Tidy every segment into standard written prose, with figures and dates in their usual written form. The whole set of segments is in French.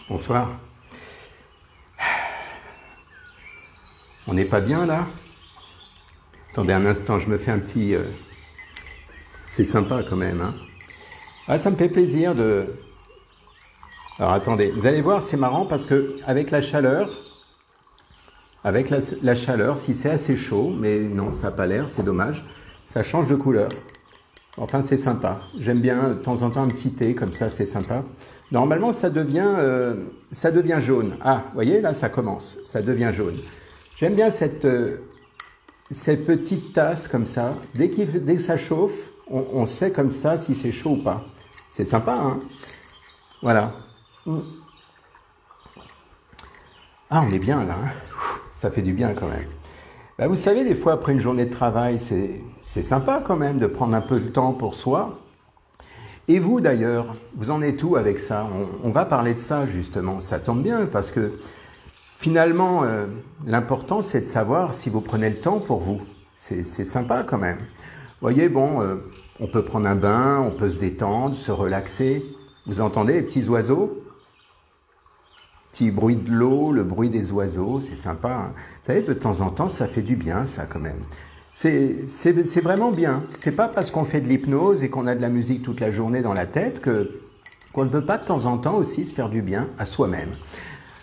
Bonsoir. On n'est pas bien là? Attendez un instant, je me fais un petit... C'est sympa quand même, hein? Ah, ça me fait plaisir de... Alors attendez, vous allez voir, c'est marrant parce que avec la chaleur, si c'est assez chaud, mais non, ça n'a pas l'air, c'est dommage, ça change de couleur. Enfin, c'est sympa. J'aime bien de temps en temps un petit thé, comme ça, c'est sympa. Normalement, ça devient jaune. Ah, vous voyez, là, ça commence. Ça devient jaune. J'aime bien cette petite tasse comme ça. Dès que ça chauffe, on sait comme ça si c'est chaud ou pas. C'est sympa, hein? Voilà. Ah, on est bien là, hein? Ça fait du bien quand même. Ben, vous savez, des fois, après une journée de travail, c'est sympa quand même de prendre un peu de temps pour soi. Et vous d'ailleurs, vous en êtes où avec ça? On va parler de ça justement, ça tombe bien parce que finalement, l'important c'est de savoir si vous prenez le temps pour vous. C'est sympa quand même. Vous voyez, bon, on peut prendre un bain, on peut se détendre, se relaxer. Vous entendez les petits oiseaux? Petit bruit de l'eau, le bruit des oiseaux, c'est sympa, hein. Vous savez, de temps en temps, ça fait du bien, ça, quand même. C'est vraiment bien. C'est pas parce qu'on fait de l'hypnose et qu'on a de la musique toute la journée dans la tête qu'on ne peut pas de temps en temps aussi se faire du bien à soi-même.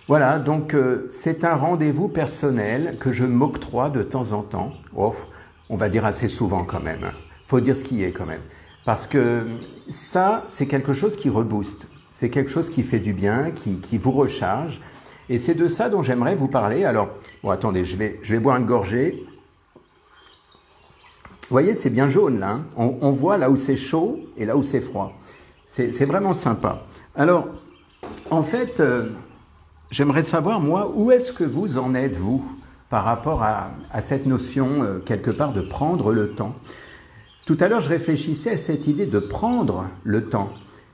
Voilà, donc c'est un rendez-vous personnel que je m'octroie de temps en temps. Oh, on va dire assez souvent quand même. Faut dire ce qui est quand même. Parce que ça, c'est quelque chose qui rebooste. C'est quelque chose qui fait du bien, qui vous recharge. Et c'est de ça dont j'aimerais vous parler. Alors, bon, attendez, je vais boire une gorgée. Vous voyez, c'est bien jaune là, hein. On voit là où c'est chaud et là où c'est froid. C'est vraiment sympa. Alors, en fait, j'aimerais savoir, moi, où est-ce que vous en êtes, vous, par rapport à cette notion, quelque part, de prendre le temps. Tout à l'heure, je réfléchissais à cette idée de prendre le temps.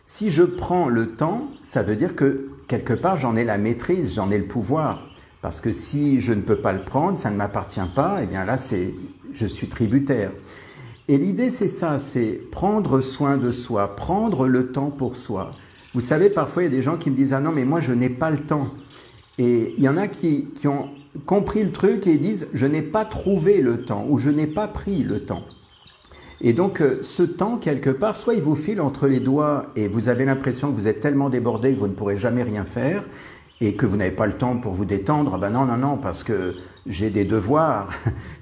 Si je prends le temps, ça veut dire que, quelque part, j'en ai la maîtrise, j'en ai le pouvoir. Parce que si je ne peux pas le prendre, ça ne m'appartient pas, et bien là, je suis tributaire. Et l'idée, c'est ça, c'est prendre soin de soi, prendre le temps pour soi. Vous savez, parfois, il y a des gens qui me disent « Ah non, mais moi, je n'ai pas le temps ». Et il y en a qui ont compris le truc et ils disent « Je n'ai pas trouvé le temps » ou « Je n'ai pas pris le temps ». Et donc, ce temps, quelque part, soit il vous file entre les doigts et vous avez l'impression que vous êtes tellement débordé que vous ne pourrez jamais rien faire et que vous n'avez pas le temps pour vous détendre. Ah ben non, non, non, parce que j'ai des devoirs,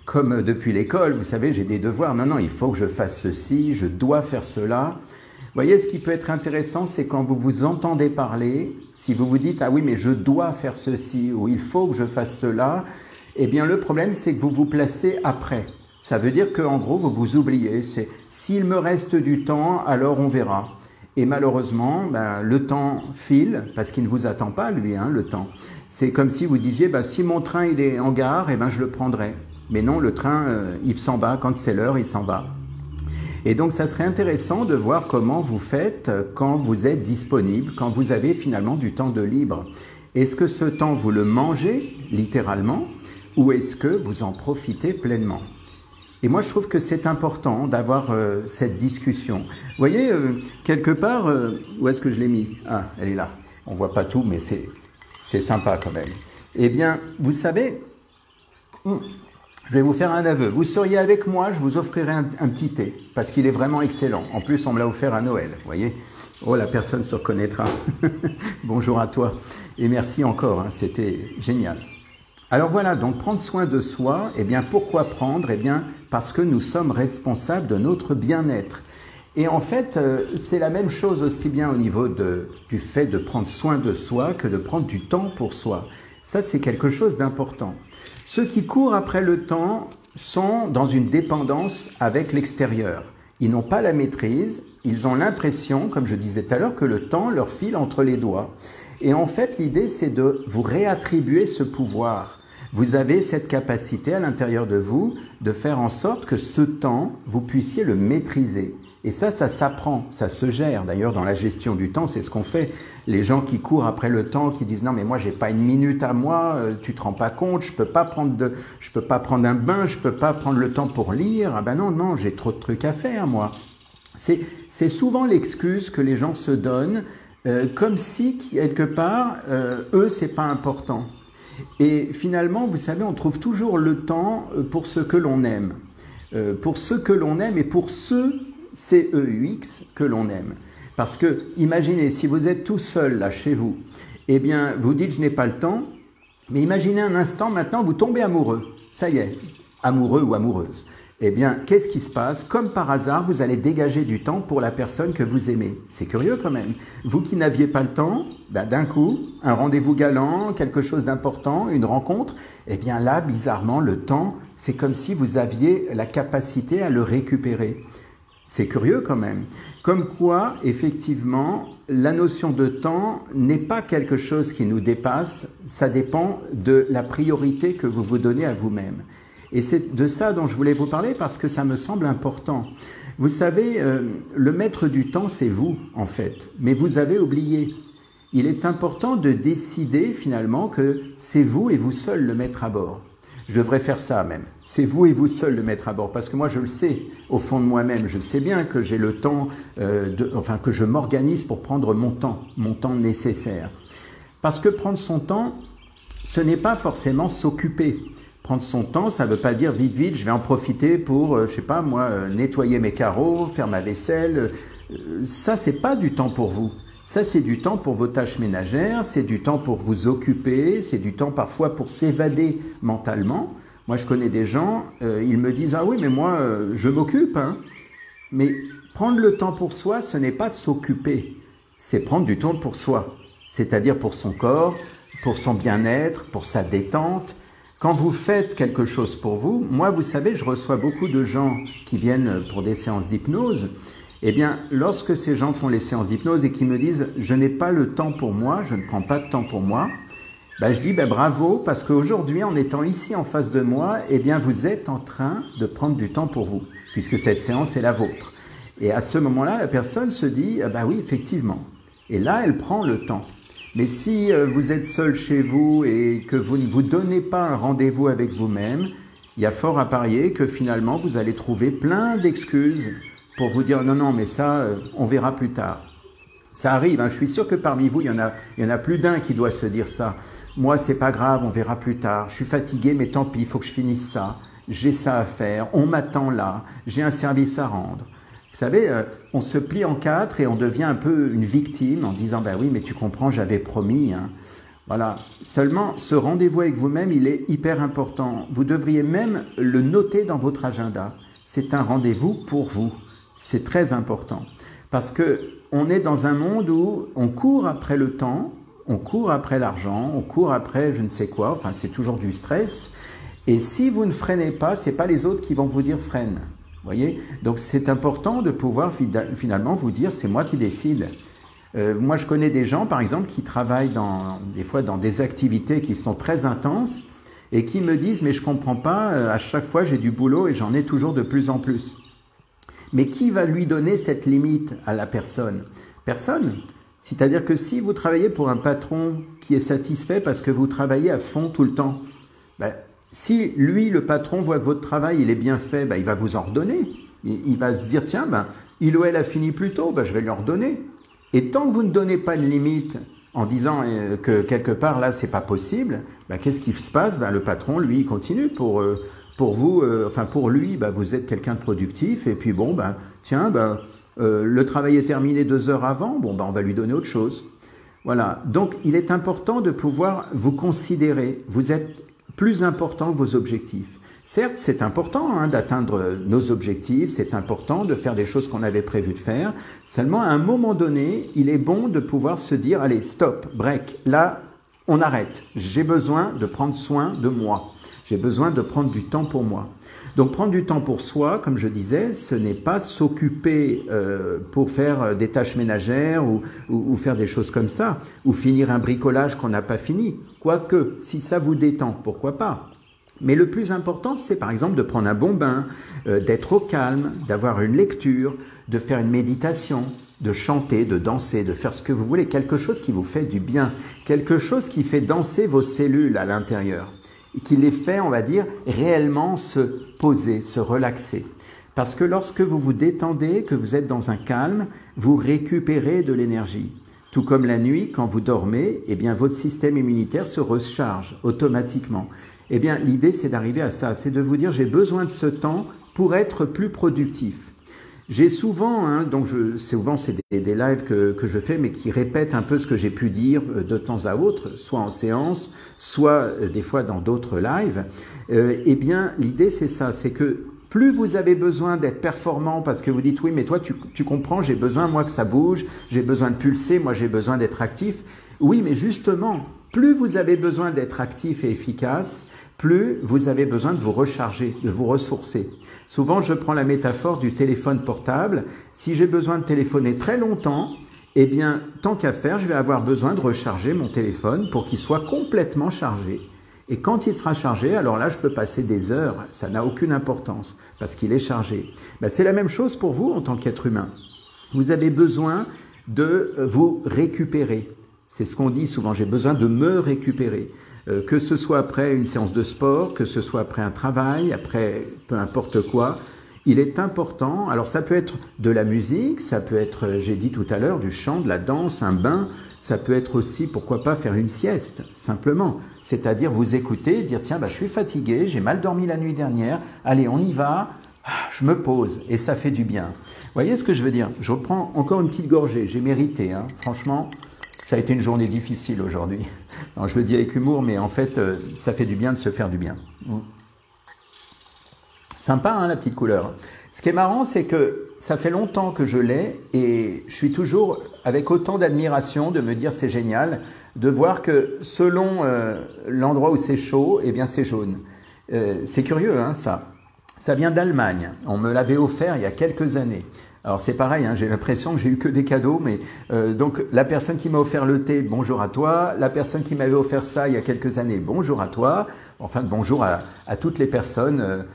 comme depuis l'école, vous savez, j'ai des devoirs. Non, non, il faut que je fasse ceci, je dois faire cela. Vous voyez, ce qui peut être intéressant, c'est quand vous vous entendez parler, si vous vous dites « Ah oui, mais je dois faire ceci » ou « Il faut que je fasse cela », eh bien, le problème, c'est que vous vous placez après. Ça veut dire qu'en gros, vous vous oubliez. C'est « S'il me reste du temps, alors on verra ». Et malheureusement, ben, le temps file, parce qu'il ne vous attend pas, lui, hein, le temps. C'est comme si vous disiez ben, « Si mon train il est en gare, eh ben, je le prendrai ». Mais non, le train, il s'en va. Quand c'est l'heure, il s'en va. Et donc, ça serait intéressant de voir comment vous faites quand vous êtes disponible, quand vous avez finalement du temps de libre. Est-ce que ce temps, vous le mangez, littéralement, ou est-ce que vous en profitez pleinement ? Et moi, je trouve que c'est important d'avoir cette discussion. Vous voyez, quelque part, où est-ce que je l'ai mis? Ah, elle est là. On voit pas tout, mais c'est sympa quand même. Eh bien, vous savez, je vais vous faire un aveu. Vous seriez avec moi, je vous offrirai un petit thé, parce qu'il est vraiment excellent. En plus, on me l'a offert à Noël, vous voyez. Oh, la personne se reconnaîtra. Bonjour à toi. Et merci encore, hein, c'était génial. Alors voilà, donc prendre soin de soi, eh bien pourquoi prendre? Eh bien parce que nous sommes responsables de notre bien-être. Et en fait, c'est la même chose aussi bien au niveau du fait de prendre soin de soi que de prendre du temps pour soi. Ça, c'est quelque chose d'important. Ceux qui courent après le temps sont dans une dépendance avec l'extérieur. Ils n'ont pas la maîtrise, ils ont l'impression, comme je disais tout à l'heure, que le temps leur file entre les doigts. Et en fait, l'idée, c'est de vous réattribuer ce pouvoir. Vous avez cette capacité à l'intérieur de vous de faire en sorte que ce temps, vous puissiez le maîtriser. Et ça s'apprend, ça se gère. D'ailleurs, dans la gestion du temps, c'est ce qu'on fait. Les gens qui courent après le temps, qui disent « Non, mais moi, j'ai pas une minute à moi, tu te rends pas compte, je peux pas prendre un bain, je peux pas prendre le temps pour lire. Ah ben non, non, j'ai trop de trucs à faire, moi. » C'est souvent l'excuse que les gens se donnent comme si, quelque part, eux, c'est pas important. Et finalement, vous savez, on trouve toujours le temps pour ce que l'on aime. Pour ceux que l'on aime et pour ceux, C-E-U-X, que l'on aime. Parce que, imaginez, si vous êtes tout seul, là, chez vous, eh bien, vous dites, je n'ai pas le temps, mais imaginez un instant, maintenant, vous tombez amoureux. Ça y est, amoureux ou amoureuse. Eh bien, qu'est-ce qui se passe? Comme par hasard, vous allez dégager du temps pour la personne que vous aimez. C'est curieux quand même. Vous qui n'aviez pas le temps, ben, d'un coup, un rendez-vous galant, quelque chose d'important, une rencontre, eh bien là, bizarrement, le temps, c'est comme si vous aviez la capacité à le récupérer. C'est curieux quand même. Comme quoi, effectivement, la notion de temps n'est pas quelque chose qui nous dépasse, ça dépend de la priorité que vous vous donnez à vous-même. Et c'est de ça dont je voulais vous parler parce que ça me semble important. Vous savez, le maître du temps, c'est vous, en fait. Mais vous avez oublié. Il est important de décider, finalement, que c'est vous et vous seul le maître à bord. Je devrais faire ça, même. C'est vous et vous seul le maître à bord. Parce que moi, je le sais, au fond de moi-même. Je sais bien que j'ai le temps, que je m'organise pour prendre mon temps nécessaire. Parce que prendre son temps, ce n'est pas forcément s'occuper. Prendre son temps, ça ne veut pas dire vite, vite, je vais en profiter pour, je sais pas moi, nettoyer mes carreaux, faire ma vaisselle. Ça, c'est pas du temps pour vous. Ça, c'est du temps pour vos tâches ménagères, c'est du temps pour vous occuper, c'est du temps parfois pour s'évader mentalement. Moi, je connais des gens, ils me disent « Ah oui, mais moi, je m'occupe. Hein. » Mais prendre le temps pour soi, ce n'est pas s'occuper, c'est prendre du temps pour soi. C'est-à-dire pour son corps, pour son bien-être, pour sa détente. Quand vous faites quelque chose pour vous, moi, vous savez, je reçois beaucoup de gens qui viennent pour des séances d'hypnose. Eh bien, lorsque ces gens font les séances d'hypnose et qui me disent « je n'ai pas le temps pour moi, je ne prends pas de temps pour moi », ben, je dis ben, bravo, parce qu'aujourd'hui, en étant ici en face de moi, eh bien, vous êtes en train de prendre du temps pour vous, puisque cette séance est la vôtre. Et à ce moment-là, la personne se dit « ben oui, effectivement ». Et là, elle prend le temps. Mais si vous êtes seul chez vous et que vous ne vous donnez pas un rendez-vous avec vous-même, il y a fort à parier que finalement, vous allez trouver plein d'excuses pour vous dire « non, non, mais ça, on verra plus tard ». Ça arrive, hein, je suis sûr que parmi vous, il y en a plus d'un qui doit se dire ça. Moi, c'est pas grave, on verra plus tard. Je suis fatigué, mais tant pis, il faut que je finisse ça. J'ai ça à faire, on m'attend là, j'ai un service à rendre. Vous savez, on se plie en quatre et on devient un peu une victime en disant « ben oui, mais tu comprends, j'avais promis. Hein. » Voilà. Seulement, ce rendez-vous avec vous-même, il est hyper important. Vous devriez même le noter dans votre agenda. C'est un rendez-vous pour vous. C'est très important. Parce que on est dans un monde où on court après le temps, on court après l'argent, on court après je ne sais quoi, enfin c'est toujours du stress. Et si vous ne freinez pas, c'est pas les autres qui vont vous dire freine. Voyez, donc c'est important de pouvoir finalement vous dire c'est moi qui décide. Moi je connais des gens par exemple qui travaillent des fois dans des activités qui sont très intenses et qui me disent mais je comprends pas, à chaque fois j'ai du boulot et j'en ai toujours de plus en plus. Mais qui va lui donner cette limite à la personne? Personne. C'est-à-dire que si vous travaillez pour un patron qui est satisfait parce que vous travaillez à fond tout le temps, ben, si lui, le patron, voit que votre travail il est bien fait, ben, il va vous en redonner. Il va se dire, tiens, ben, il ou elle a fini plus tôt, ben, je vais lui en redonner. Et tant que vous ne donnez pas de limite en disant que quelque part là, c'est pas possible, ben, qu'est-ce qui se passe? Ben, le patron, lui, il continue pour vous, enfin pour lui, ben, vous êtes quelqu'un de productif et puis bon, ben, tiens, ben, le travail est terminé 2 heures avant, bon, ben, on va lui donner autre chose. Voilà, donc il est important de pouvoir vous considérer, vous êtes plus important que vos objectifs. Certes, c'est important hein, d'atteindre nos objectifs, c'est important de faire des choses qu'on avait prévu de faire, seulement à un moment donné, il est bon de pouvoir se dire, allez, stop, break, là, on arrête, j'ai besoin de prendre soin de moi. J'ai besoin de prendre du temps pour moi. Donc prendre du temps pour soi, comme je disais, ce n'est pas s'occuper pour faire des tâches ménagères ou faire des choses comme ça, ou finir un bricolage qu'on n'a pas fini. Quoique, si ça vous détend, pourquoi pas? Mais le plus important, c'est par exemple de prendre un bon bain, d'être au calme, d'avoir une lecture, de faire une méditation, de chanter, de danser, de faire ce que vous voulez, quelque chose qui vous fait du bien, quelque chose qui fait danser vos cellules à l'intérieur. Qui les fait, on va dire, réellement se poser, se relaxer. Parce que lorsque vous vous détendez, que vous êtes dans un calme, vous récupérez de l'énergie. Tout comme la nuit, quand vous dormez, eh bien, votre système immunitaire se recharge automatiquement. Eh bien, l'idée, c'est d'arriver à ça, c'est de vous dire, j'ai besoin de ce temps pour être plus productif. J'ai souvent, souvent c'est des lives que je fais, mais qui répètent un peu ce que j'ai pu dire de temps à autre, soit en séance, soit des fois dans d'autres lives. Eh bien, l'idée, c'est ça, c'est que plus vous avez besoin d'être performant parce que vous dites, oui, mais toi, tu comprends, j'ai besoin, moi, que ça bouge, j'ai besoin de pulser, moi, j'ai besoin d'être actif. Oui, mais justement, plus vous avez besoin d'être actif et efficace, plus vous avez besoin de vous recharger, de vous ressourcer. Souvent, je prends la métaphore du téléphone portable. Si j'ai besoin de téléphoner très longtemps, eh bien, tant qu'à faire, je vais avoir besoin de recharger mon téléphone pour qu'il soit complètement chargé. Et quand il sera chargé, alors là, je peux passer des heures. Ça n'a aucune importance parce qu'il est chargé. Ben, c'est la même chose pour vous en tant qu'être humain. Vous avez besoin de vous récupérer. C'est ce qu'on dit souvent, j'ai besoin de me récupérer. Que ce soit après une séance de sport, que ce soit après un travail, après peu importe quoi, il est important, alors ça peut être de la musique, ça peut être, j'ai dit tout à l'heure, du chant, de la danse, un bain, ça peut être aussi, pourquoi pas, faire une sieste, simplement. C'est-à-dire vous écouter, dire tiens, je suis fatigué, j'ai mal dormi la nuit dernière, allez, on y va, je me pose, et ça fait du bien. Vous voyez ce que je veux dire? Je reprends encore une petite gorgée, j'ai mérité, franchement. Ça a été une journée difficile aujourd'hui. Non, je le dis avec humour, mais en fait, ça fait du bien de se faire du bien. Sympa, la petite couleur. Ce qui est marrant, c'est que ça fait longtemps que je l'ai et je suis toujours avec autant d'admiration de me dire c'est génial de voir que selon l'endroit où c'est chaud, eh bien c'est jaune. C'est curieux, ça. Ça vient d'Allemagne. On me l'avait offert il y a quelques années. Alors c'est pareil, j'ai l'impression que j'ai eu que des cadeaux, mais donc la personne qui m'a offert le thé, bonjour à toi. La personne qui m'avait offert ça il y a quelques années, bonjour à toi. Enfin, bonjour à toutes les personnes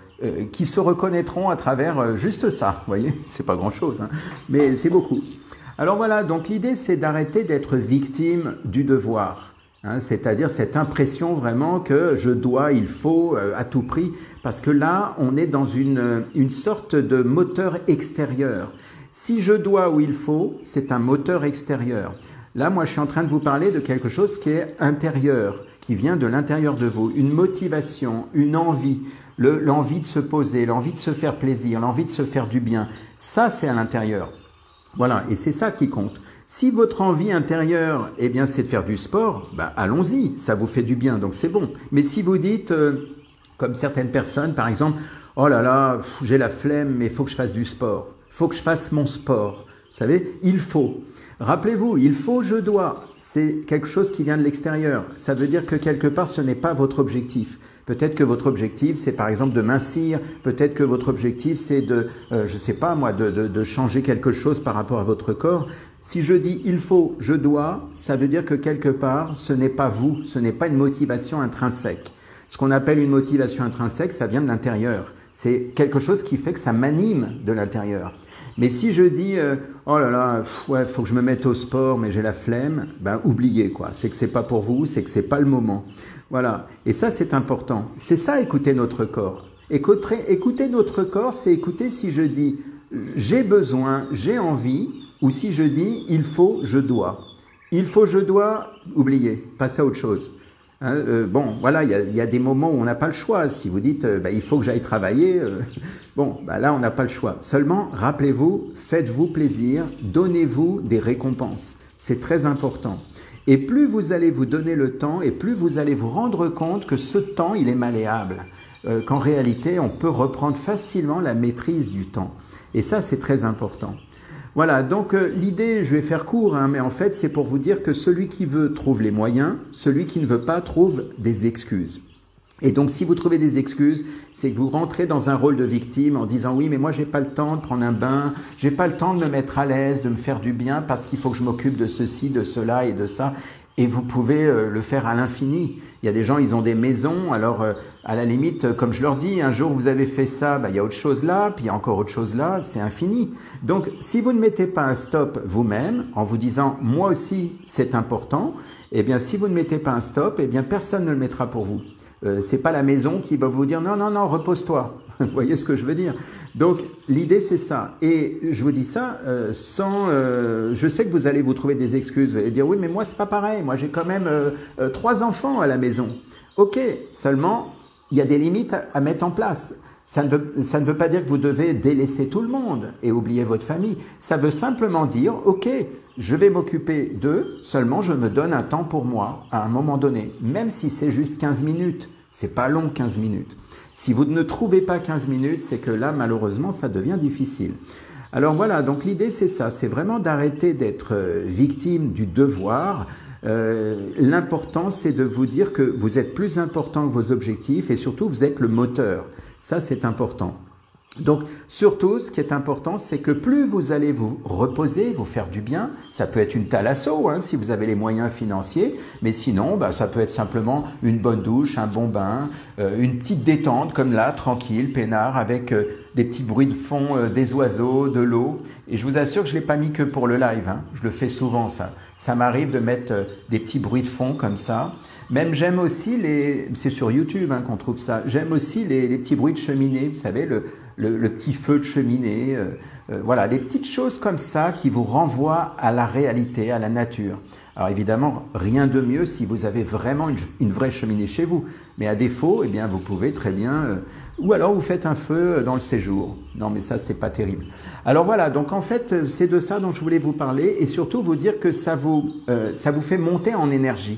qui se reconnaîtront à travers juste ça. Vous voyez, c'est pas grand-chose, mais c'est beaucoup. Alors voilà, donc l'idée c'est d'arrêter d'être victime du devoir. C'est-à-dire cette impression vraiment que je dois, il faut, à tout prix, parce que là, on est dans une sorte de moteur extérieur. Si je dois ou il faut, c'est un moteur extérieur. Là, moi, je suis en train de vous parler de quelque chose qui est intérieur, qui vient de l'intérieur de vous, une motivation, une envie, l'envie de se poser, l'envie de se faire plaisir, l'envie de se faire du bien. Ça, c'est à l'intérieur. Voilà, et c'est ça qui compte. Si votre envie intérieure, eh bien, c'est de faire du sport, allons-y, ça vous fait du bien, donc c'est bon. Mais si vous dites, comme certaines personnes, par exemple, oh là là, j'ai la flemme, mais il faut que je fasse du sport, il faut que je fasse mon sport. Vous savez, il faut. Rappelez-vous, il faut, je dois, c'est quelque chose qui vient de l'extérieur. Ça veut dire que quelque part, ce n'est pas votre objectif. Peut-être que votre objectif, c'est par exemple de mincir. Peut-être que votre objectif, c'est de, je sais pas moi, de changer quelque chose par rapport à votre corps. Si je dis il faut, je dois, ça veut dire que quelque part, ce n'est pas vous, ce n'est pas une motivation intrinsèque. Ce qu'on appelle une motivation intrinsèque, ça vient de l'intérieur. C'est quelque chose qui fait que ça m'anime de l'intérieur. Mais si je dis oh là là, ouais, faut que je me mette au sport, mais j'ai la flemme, oubliez quoi. C'est que c'est pas pour vous, c'est que c'est pas le moment. Voilà. Et ça, c'est important. C'est ça, écouter notre corps. Écouter notre corps, c'est écouter si je dis j'ai besoin, j'ai envie, ou si je dis il faut, je dois. Il faut, je dois, oubliez, passez à autre chose. Bon, voilà, il y a des moments où on n'a pas le choix. Si vous dites il faut que j'aille travailler, là on n'a pas le choix. Seulement, rappelez-vous, faites-vous plaisir, donnez-vous des récompenses. C'est très important. Et plus vous allez vous donner le temps, et plus vous allez vous rendre compte que ce temps, il est malléable. Qu'en réalité, on peut reprendre facilement la maîtrise du temps. Et ça, c'est très important. Voilà, donc l'idée, je vais faire court, mais en fait, c'est pour vous dire que celui qui veut trouve les moyens, celui qui ne veut pas trouve des excuses. Et donc, si vous trouvez des excuses, c'est que vous rentrez dans un rôle de victime en disant « Oui, mais moi, j'ai pas le temps de prendre un bain, j'ai pas le temps de me mettre à l'aise, de me faire du bien parce qu'il faut que je m'occupe de ceci, de cela et de ça. » Et vous pouvez le faire à l'infini. Il y a des gens, ils ont des maisons, alors à la limite, comme je leur dis, un jour vous avez fait ça, il y a autre chose là, puis il y a encore autre chose là, c'est infini. Donc, si vous ne mettez pas un stop vous-même, en vous disant « moi aussi, c'est important », eh bien, si vous ne mettez pas un stop, eh bien, personne ne le mettra pour vous. C'est pas la maison qui va vous dire non, non, non, repose-toi. Vous voyez ce que je veux dire? Donc, l'idée, c'est ça. Et je vous dis ça sans... je sais que vous allez vous trouver des excuses. Vous allez dire, oui, mais moi, c'est pas pareil. Moi, j'ai quand même 3 enfants à la maison. Ok, seulement, il y a des limites à mettre en place. Ça ne veut pas dire que vous devez délaisser tout le monde et oublier votre famille. Ça veut simplement dire, ok, je vais m'occuper d'eux, seulement je me donne un temps pour moi à un moment donné, même si c'est juste 15 minutes. C'est pas long 15 minutes. Si vous ne trouvez pas 15 minutes, c'est que là, malheureusement, ça devient difficile. Alors voilà, donc l'idée c'est ça, c'est vraiment d'arrêter d'être victime du devoir. L'important, c'est de vous dire que vous êtes plus important que vos objectifs et surtout, vous êtes le moteur. Ça, c'est important. Donc, surtout, ce qui est important, c'est que plus vous allez vous reposer, vous faire du bien, ça peut être une thalasso, hein, si vous avez les moyens financiers, mais sinon, bah, ça peut être simplement une bonne douche, un bon bain, une petite détente, comme là, tranquille, peinard, avec des petits bruits de fond, des oiseaux, de l'eau. Et je vous assure que je ne l'ai pas mis que pour le live, hein. Je le fais souvent, ça. Ça m'arrive de mettre des petits bruits de fond comme ça. Même j'aime aussi c'est sur YouTube hein, qu'on trouve ça, j'aime aussi les petits bruits de cheminée, vous savez, le petit feu de cheminée, voilà, des petites choses comme ça qui vous renvoient à la réalité, à la nature. Alors évidemment, rien de mieux si vous avez vraiment une vraie cheminée chez vous, mais à défaut, eh bien, vous pouvez très bien, ou alors vous faites un feu dans le séjour. Non mais ça, c'est pas terrible. Alors voilà, donc en fait, c'est de ça dont je voulais vous parler et surtout vous dire que ça vous fait monter en énergie.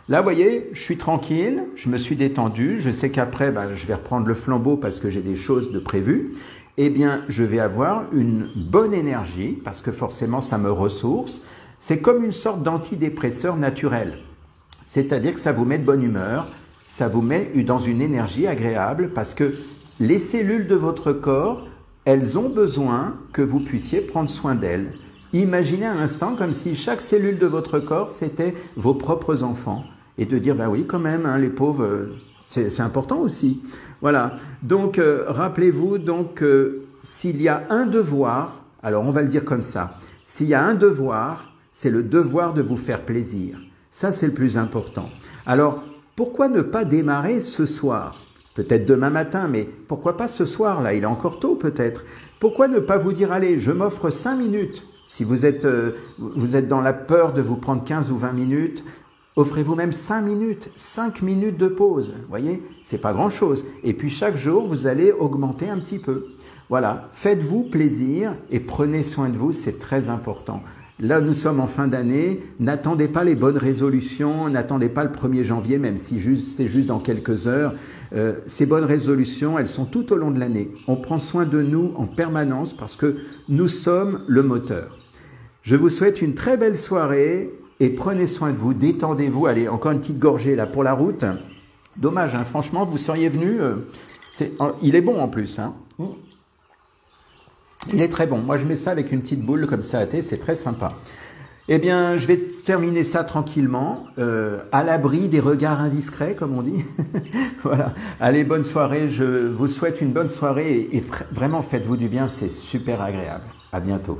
Là, vous voyez, je suis tranquille, je me suis détendu, je sais qu'après, ben, je vais reprendre le flambeau parce que j'ai des choses de prévues. Eh bien, je vais avoir une bonne énergie parce que forcément, ça me ressource. C'est comme une sorte d'antidépresseur naturel. C'est-à-dire que ça vous met de bonne humeur, ça vous met dans une énergie agréable parce que les cellules de votre corps, elles ont besoin que vous puissiez prendre soin d'elles. Imaginez un instant comme si chaque cellule de votre corps, c'était vos propres enfants. Et de dire, ben oui, quand même, hein, les pauvres, c'est important aussi. Voilà. Donc, rappelez-vous, donc, s'il y a un devoir, alors on va le dire comme ça, s'il y a un devoir, c'est le devoir de vous faire plaisir. Ça, c'est le plus important. Alors, pourquoi ne pas démarrer ce soir? Peut-être demain matin, mais pourquoi pas ce soir, là? Il est encore tôt, peut-être. Pourquoi ne pas vous dire, allez, je m'offre 5 minutes. Si vous êtes dans la peur de vous prendre 15 ou 20 minutes, offrez-vous même 5 minutes de pause. Vous voyez, c'est pas grand-chose. Et puis chaque jour, vous allez augmenter un petit peu. Voilà, faites-vous plaisir et prenez soin de vous, c'est très important. Là, nous sommes en fin d'année, n'attendez pas les bonnes résolutions, n'attendez pas le 1er janvier, même si c'est juste dans quelques heures. Ces bonnes résolutions, elles sont tout au long de l'année. On prend soin de nous en permanence parce que nous sommes le moteur. Je vous souhaite une très belle soirée et prenez soin de vous, détendez-vous. Allez, encore une petite gorgée là pour la route. Dommage, hein, franchement, vous seriez venu. Il est bon en plus. Hein. Il est très bon. Moi, je mets ça avec une petite boule comme ça à thé, c'est très sympa. Eh bien, je vais terminer ça tranquillement, à l'abri des regards indiscrets, comme on dit. Voilà. Allez, bonne soirée. Je vous souhaite une bonne soirée et vraiment faites-vous du bien, c'est super agréable. À bientôt.